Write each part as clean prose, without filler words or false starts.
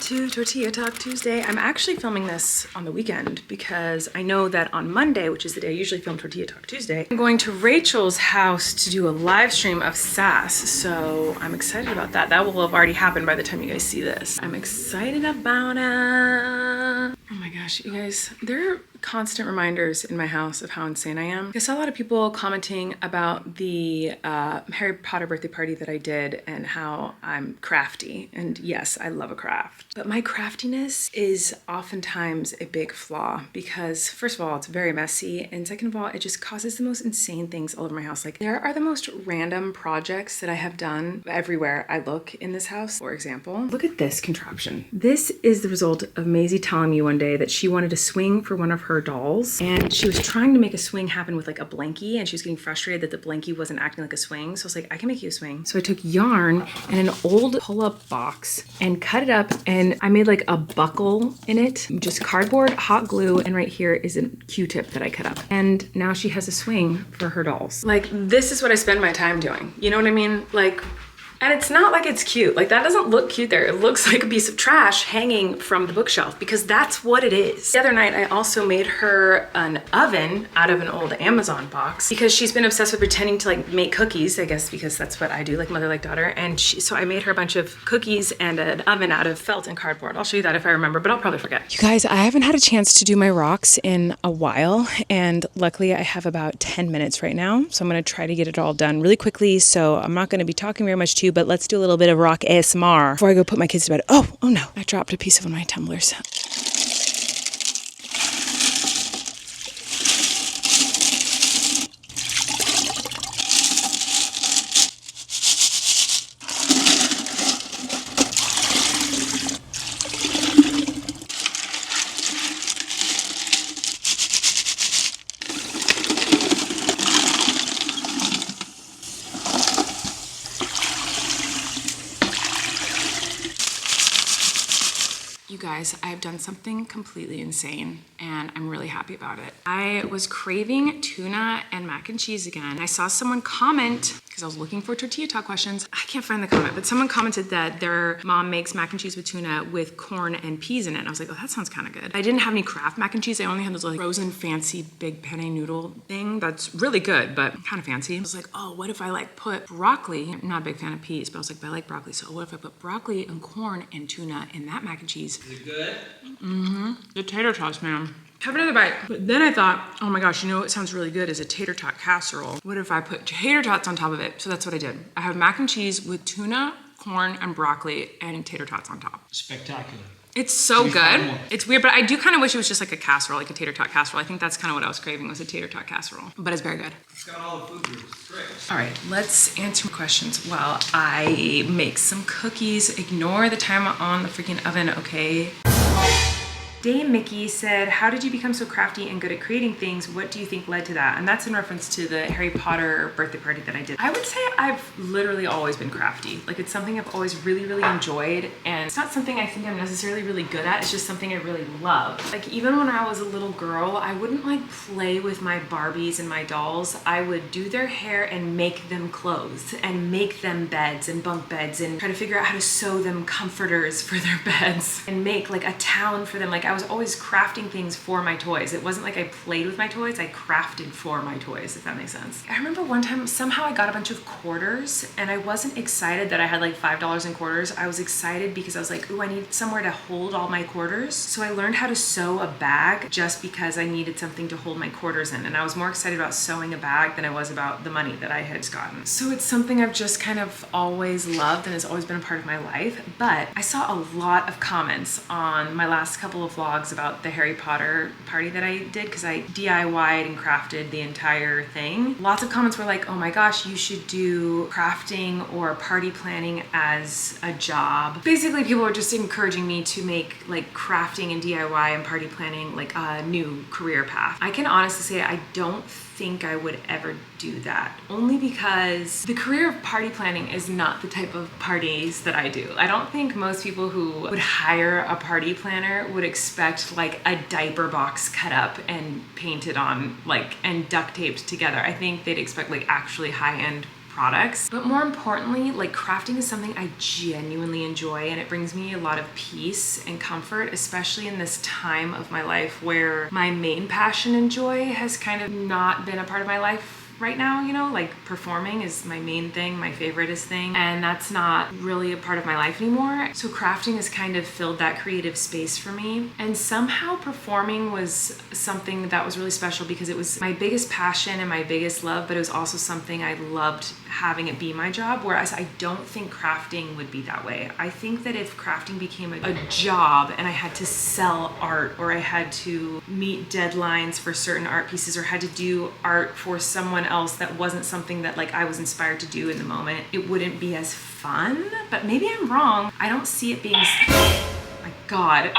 to Tortilla Talk Tuesday. I'm actually filming this on the weekend because I know that on Monday, which is the day I usually film Tortilla Talk Tuesday, I'm going to Rachel's house to do a live stream of SAS. So I'm excited about that. That will have already happened by the time you guys see this. I'm excited about it. Oh my gosh, you guys, there are constant reminders in my house of how insane I am. I saw a lot of people commenting about the Harry Potter birthday party that I did and how I'm crafty. And yes, I love a craft. But my craftiness is oftentimes a big flaw because first of all, it's very messy. And second of all, it just causes the most insane things all over my house. Like there are the most random projects that I have done everywhere I look in this house. For example, look at this contraption. This is the result of Maisie telling me one day that she wanted a swing for one of her dolls, and she was trying to make a swing happen with like a blankie, and she was getting frustrated that the blankie wasn't acting like a swing. So I was like, I can make you a swing. So I took yarn and an old pull-up box and cut it up, and I made like a buckle in it, just cardboard, hot glue, and right here is a Q-tip that I cut up. And now she has a swing for her dolls. Like, this is what I spend my time doing. You know what I mean? Like, and it's not like it's cute. Like that doesn't look cute there. It looks like a piece of trash hanging from the bookshelf because that's what it is. The other night, I also made her an oven out of an old Amazon box because she's been obsessed with pretending to like make cookies, I guess, because that's what I do, like mother, like daughter. And so I made her a bunch of cookies and an oven out of felt and cardboard. I'll show you that if I remember, but I'll probably forget. You guys, I haven't had a chance to do my rocks in a while. And luckily I have about 10 minutes right now. So I'm gonna try to get it all done really quickly. So I'm not gonna be talking very much to you, but let's do a little bit of rock ASMR before I go put my kids to bed. Oh no, I dropped a piece of one of my tumblers. You guys, I've done something completely insane and I'm really happy about it. I was craving tuna and mac and cheese again. I saw someone comment, because I was looking for Tortilla Talk questions. I can't find the comment, but someone commented that their mom makes mac and cheese with tuna with corn and peas in it. And I was like, oh, that sounds kind of good. I didn't have any Kraft mac and cheese. I only had this like frozen fancy big penne noodle thing that's really good, but kind of fancy. I was like, oh, what if I like put broccoli? I'm not a big fan of peas, but I was like, but I like broccoli. So what if I put broccoli and corn and tuna in that mac and cheese? Is it good? Mm-hmm. The tater tots, man. Have another bite. But then I thought, oh my gosh, you know what sounds really good is a tater tot casserole. What if I put tater tots on top of it? So that's what I did. I have mac and cheese with tuna, corn, and broccoli, and tater tots on top. Spectacular. It's so good. It's weird, but I do kind of wish it was just like a casserole, like a tater tot casserole. I think that's kind of what I was craving, was a tater tot casserole. But it's very good. It's got all the food groups. It's great. All right, let's answer questions while I make some cookies. Ignore the time on the freaking oven, okay? Dame Mickey said, how did you become so crafty and good at creating things? What do you think led to that? And that's in reference to the Harry Potter birthday party that I did. I would say I've literally always been crafty. Like it's something I've always really, really enjoyed. And it's not something I think I'm necessarily really good at. It's just something I really love. Like even when I was a little girl, I wouldn't like play with my Barbies and my dolls. I would do their hair and make them clothes and make them beds and bunk beds and try to figure out how to sew them comforters for their beds and make like a town for them. Like I was always crafting things for my toys. It wasn't like I played with my toys, I crafted for my toys, if that makes sense. I remember one time, somehow I got a bunch of quarters and I wasn't excited that I had like $5 in quarters. I was excited because I was like, ooh, I need somewhere to hold all my quarters. So I learned how to sew a bag just because I needed something to hold my quarters in. And I was more excited about sewing a bag than I was about the money that I had gotten. So it's something I've just kind of always loved and has always been a part of my life. But I saw a lot of comments on my last couple of vlogs about the Harry Potter party that I did because I DIY'd and crafted the entire thing. Lots of comments were like, oh my gosh, you should do crafting or party planning as a job. Basically, people were just encouraging me to make like crafting and DIY and party planning like a new career path. I can honestly say I don't think I would ever do that, only because the career of party planning is not the type of parties that I do. I don't think most people who would hire a party planner would expect like a diaper box cut up and painted on like and duct taped together. I think they'd expect like actually high-end products. But more importantly, like crafting is something I genuinely enjoy, and it brings me a lot of peace and comfort, especially in this time of my life where my main passion and joy has kind of not been a part of my life right now, you know, like performing is my main thing, my favoriteest thing, and that's not really a part of my life anymore. So crafting has kind of filled that creative space for me. And somehow performing was something that was really special because it was my biggest passion and my biggest love, but it was also something I loved having it be my job, whereas I don't think crafting would be that way. I think that if crafting became a job and I had to sell art, or I had to meet deadlines for certain art pieces, or had to do art for someone else that wasn't something that like I was inspired to do in the moment, it wouldn't be as fun. But maybe I'm wrong. I don't see it being, my God.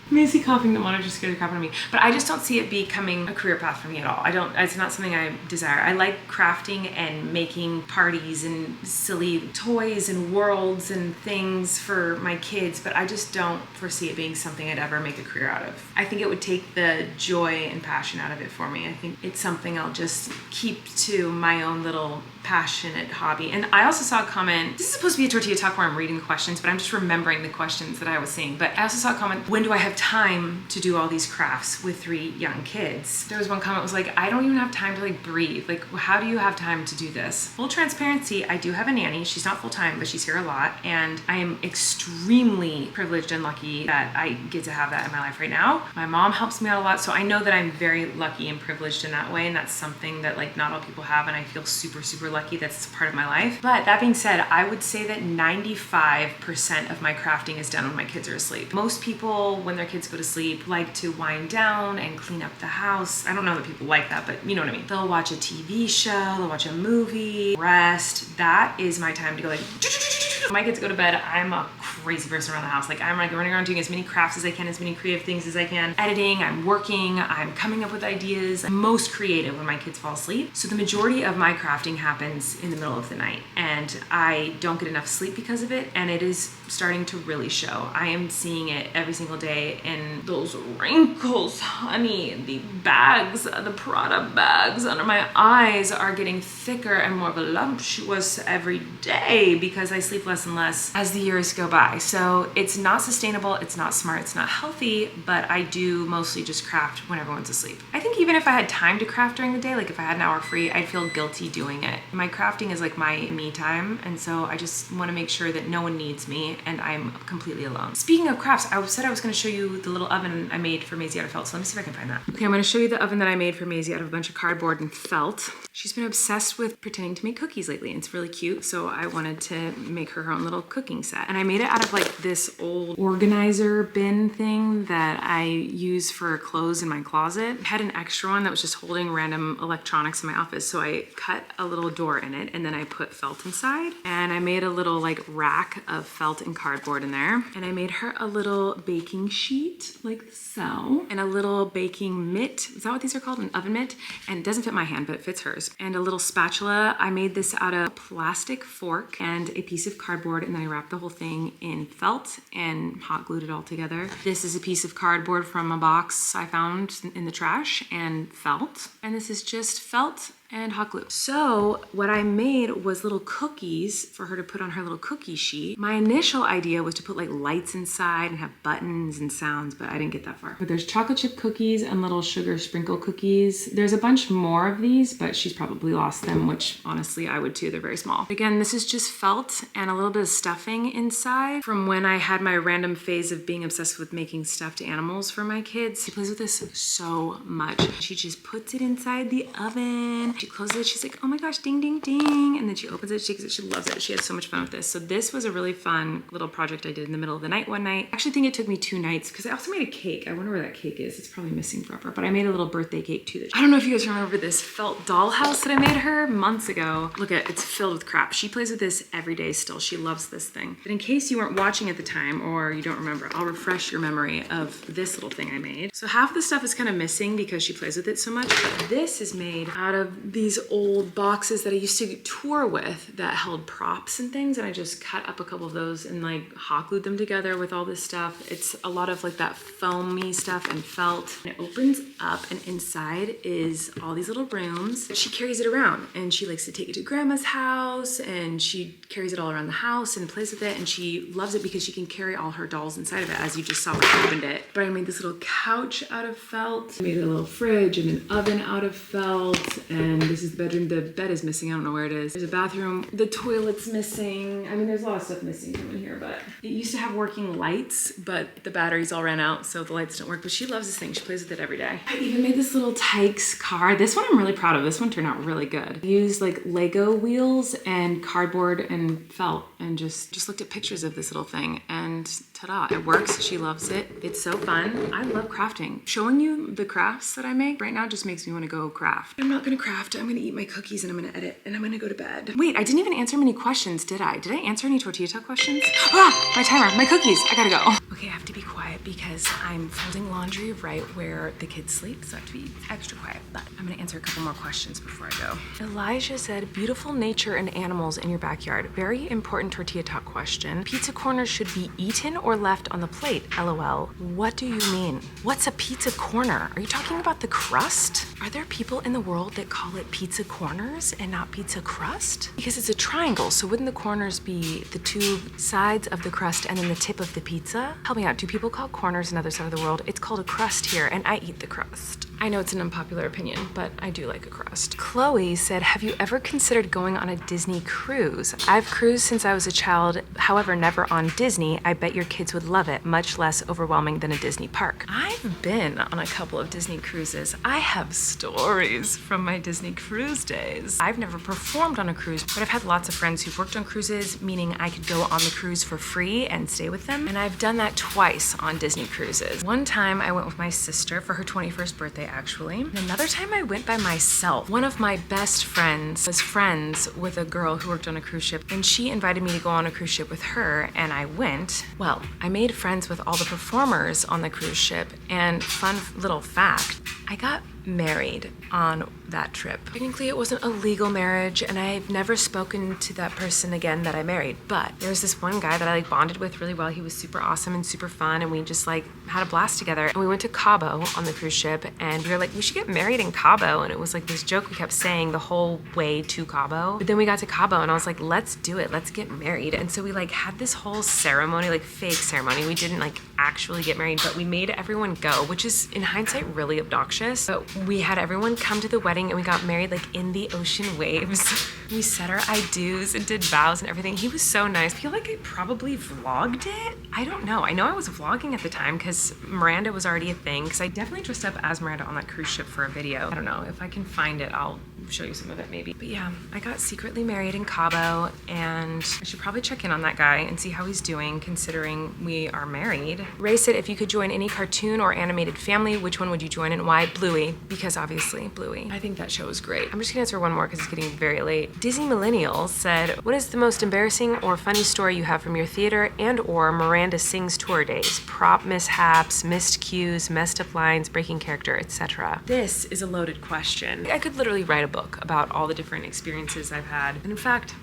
Macy coughing, the monitor just scared the crap out of me. But I just don't see it becoming a career path for me at all. It's not something I desire. I like crafting and making parties and silly toys and worlds and things for my kids, but I just don't foresee it being something I'd ever make a career out of. I think it would take the joy and passion out of it for me. I think it's something I'll just keep to my own little passionate hobby. And I also saw a comment, this is supposed to be a Tortilla Talk where I'm reading the questions, but I'm just remembering the questions that I was seeing. But I also saw a comment, when do I have time to do all these crafts with 3 young kids? There was one comment was like, I don't even have time to like breathe. Like, how do you have time to do this? Full transparency, I do have a nanny. She's not full-time, but she's here a lot. And I am extremely privileged and lucky that I get to have that in my life right now. My mom helps me out a lot. So I know that I'm very lucky and privileged in that way. And that's something that like not all people have. And I feel super, super lucky that's part of my life. But that being said, I would say that 95% of my crafting is done when my kids are asleep. Most people, when their kids go to sleep, like to wind down and clean up the house. I don't know that people like that, but you know what I mean. They'll watch a TV show, they'll watch a movie, rest. That is my time to go like, when my kids go to bed, I'm a crazy person around the house. Like I'm like running around doing as many crafts as I can, as many creative things as I can. Editing, I'm working, I'm coming up with ideas. I'm most creative when my kids fall asleep. So the majority of my crafting happens in the middle of the night, and I don't get enough sleep because of it, and it is starting to really show. I am seeing it every single day in those wrinkles, honey. The bags, the Prada bags under my eyes are getting thicker and more voluptuous every day because I sleep less and less as the years go by. So it's not sustainable, it's not smart, it's not healthy, but I do mostly just craft when everyone's asleep. I think even if I had time to craft during the day, like if I had an hour free, I'd feel guilty doing it. My crafting is like my me time, and so I just want to make sure that no one needs me and I'm completely alone. Speaking of crafts, I said I was going to show you the little oven I made for Maisie out of felt, so let me see if I can find that. Okay, I'm going to show you the oven that I made for Maisie out of a bunch of cardboard and felt. She's been obsessed with pretending to make cookies lately, and it's really cute, so I wanted to make her own little cooking set. And I made it out of like this old organizer bin thing that I use for clothes in my closet. I had an extra one that was just holding random electronics in my office, so I cut a little door in it, and then I put felt inside, and I made a little like rack of felt and cardboard in there, and I made her a little baking sheet like so, and a little baking mitt. Is that what these are called? An oven mitt? And it doesn't fit my hand, but it fits hers. And a little spatula. I made this out of a plastic fork and a piece of cardboard, and then I wrapped the whole thing in felt and hot glued it all together. This is a piece of cardboard from a box I found in the trash and felt, and this is just felt and hot glue. So what I made was little cookies for her to put on her little cookie sheet. My initial idea was to put like lights inside and have buttons and sounds, but I didn't get that far. But there's chocolate chip cookies and little sugar sprinkle cookies. There's a bunch more of these, but she's probably lost them, which honestly I would too, they're very small. Again, this is just felt and a little bit of stuffing inside from when I had my random phase of being obsessed with making stuffed animals for my kids. She plays with this so much. She just puts it inside the oven. She closes it, she's like, oh my gosh, ding, ding, ding. And then she opens it, shakes it, she loves it. She has so much fun with this. So this was a really fun little project I did in the middle of the night one night. I actually think it took me 2 nights because I also made a cake. I wonder where that cake is. It's probably missing forever, but I made a little birthday cake too. I don't know if you guys remember this felt dollhouse that I made her months ago. Look at, it's filled with crap. She plays with this every day still. She loves this thing. But in case you weren't watching at the time or you don't remember, I'll refresh your memory of this little thing I made. So half the stuff is kind of missing because she plays with it so much, but this is made out of these old boxes that I used to tour with that held props and things, and I just cut up a couple of those and like hot glued them together with all this stuff. It's a lot of like that foamy stuff and felt. And it opens up, and inside is all these little rooms. She carries it around, and she likes to take it to grandma's house, and she carries it all around the house and plays with it, and she loves it because she can carry all her dolls inside of it, as you just saw when I opened it. But I made this little couch out of felt. I made a little fridge and an oven out of felt, and this is the bedroom. The bed is missing. I don't know where it is. There's a bathroom. The toilet's missing. I mean, there's a lot of stuff missing in here, but it used to have working lights, but the batteries all ran out, so the lights don't work. But she loves this thing. She plays with it every day. I even made this little Tykes car. This one I'm really proud of. This one turned out really good. I used like Lego wheels and cardboard and felt, and just looked at pictures of this little thing, and ta-da, it works. She loves it. It's so fun. I love crafting. Showing you the crafts that I make right now just makes me want to go craft. I'm not gonna craft. I'm gonna eat my cookies and I'm gonna edit and I'm gonna go to bed. Wait, I didn't even answer many questions, did I? Did I answer any Tortilla Talk questions? Ah, my timer, my cookies. I gotta go. Okay, I have to be quiet because I'm folding laundry right where the kids sleep, so I have to be extra quiet. But I'm gonna answer a couple more questions before I go. Elijah said, beautiful nature and animals in your backyard. Very important Tortilla Talk question. Pizza corners should be eaten or left on the plate? LOL. What do you mean? What's a pizza corner? Are you talking about the crust? Are there people in the world that call it pizza corners and not pizza crust? Because it's a triangle, so wouldn't the corners be the two sides of the crust and then the tip of the pizza? Help me out. Do people call corners in other side of the world? It's called a crust here, and I eat the crust. I know it's an unpopular opinion, but I do like a crust. Chloe said, have you ever considered going on a Disney cruise? I've cruised since I was a child, however, never on Disney. I bet your kids would love it, much less overwhelming than a Disney park. I've been on a couple of Disney cruises. I have stories from my Disney cruise days. I've never performed on a cruise, but I've had lots of friends who've worked on cruises, meaning I could go on the cruise for free and stay with them. And I've done that twice on Disney cruises. One time I went with my sister for her 21st birthday, actually. And another time I went by myself. One of my best friends was friends with a girl who worked on a cruise ship, and she invited me to go on a cruise ship with her, and I went. Well, I made friends with all the performers on the cruise ship, and fun little fact, I got married on that trip. Technically, it wasn't a legal marriage, and I've never spoken to that person again that I married, but there was this one guy that I like bonded with really well. He was super awesome and super fun, and we just like had a blast together. And we went to Cabo on the cruise ship, and we were like, we should get married in Cabo, and it was like this joke we kept saying the whole way to Cabo. But then we got to Cabo, and I was like, let's do it, let's get married. And so we like had this whole ceremony, like fake ceremony. We didn't like actually get married, but we made everyone go, which is in hindsight really obnoxious. But we had everyone come to the wedding, and we got married like in the ocean waves. We said our I do's and did vows and everything. He was so nice. I feel like I probably vlogged it. I don't know. I know I was vlogging at the time because Miranda was already a thing, because I definitely dressed up as Miranda on that cruise ship for a video. I don't know. If I can find it, I'll show you some of it maybe. But yeah, I got secretly married in Cabo, and I should probably check in on that guy and see how he's doing considering we are married. Ray said, if you could join any cartoon or animated family, which one would you join and why? Bluey, because obviously Bluey. I think that show is great. I'm just gonna answer one more because it's getting very late. Disney Millennial said, what is the most embarrassing or funny story you have from your theater and or Miranda Sings tour days? Prop mishaps, missed cues, messed up lines, breaking character, etc. This is a loaded question. I could literally write a book about all the different experiences I've had. And in fact,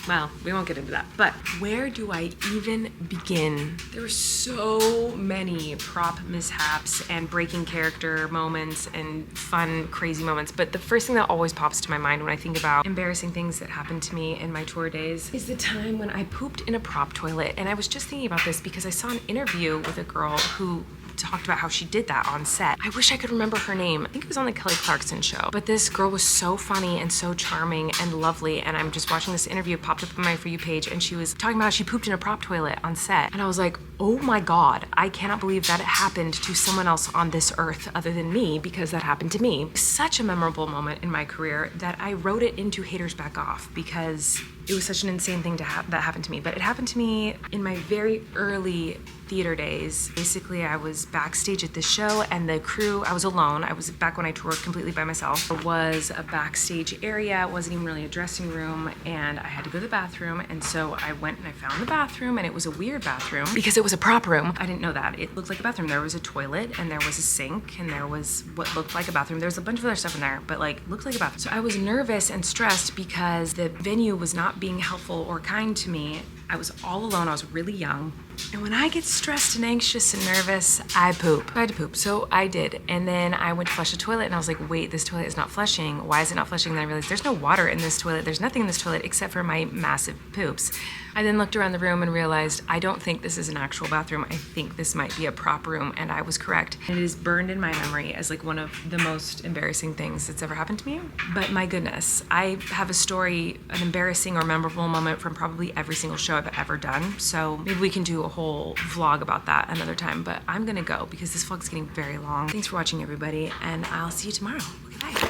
well, we won't get into that, but where do I even begin? There were so many prop mishaps and breaking character moments and fun, crazy moments. But the first thing that always pops to my mind when I think about embarrassing things that happened to me in my tour days is the time when I pooped in a prop toilet. And I was just thinking about this because I saw an interview with a girl who talked about how she did that on set. I wish I could remember her name. I think it was on the Kelly Clarkson show. But this girl was so funny and so charming and lovely, and I'm just watching this interview, it popped up on my For You page, and she was talking about how she pooped in a prop toilet on set. And I was like, oh my God, I cannot believe that it happened to someone else on this earth other than me, because that happened to me. Such a memorable moment in my career that I wrote it into Haters Back Off because it was such an insane thing that happened to me. But it happened to me in my very early theater days. Basically, I was backstage at the show and the crew, I was alone. I was back when I toured completely by myself. There was a backstage area. It wasn't even really a dressing room, and I had to go to the bathroom. And so I went and I found the bathroom, and it was a weird bathroom because it was a prop room. I didn't know that. It looked like a bathroom. There was a toilet and there was a sink and there was what looked like a bathroom. There was a bunch of other stuff in there, but like looked like a bathroom. So I was nervous and stressed because the venue was not being helpful or kind to me. I was all alone. I was really young. And when I get stressed and anxious and nervous, I poop. I had to poop, so I did. And then I went to flush the toilet and I was like, wait, this toilet is not flushing. Why is it not flushing? And then I realized there's no water in this toilet. There's nothing in this toilet except for my massive poops. I then looked around the room and realized I don't think this is an actual bathroom. I think this might be a prop room, and I was correct. It is burned in my memory as like one of the most embarrassing things that's ever happened to me. But my goodness, I have a story, an embarrassing or memorable moment from probably every single show I've ever done. So maybe we can do a whole vlog about that another time, but I'm gonna go because this vlog's getting very long. Thanks for watching, everybody, and I'll see you tomorrow. Okay, bye.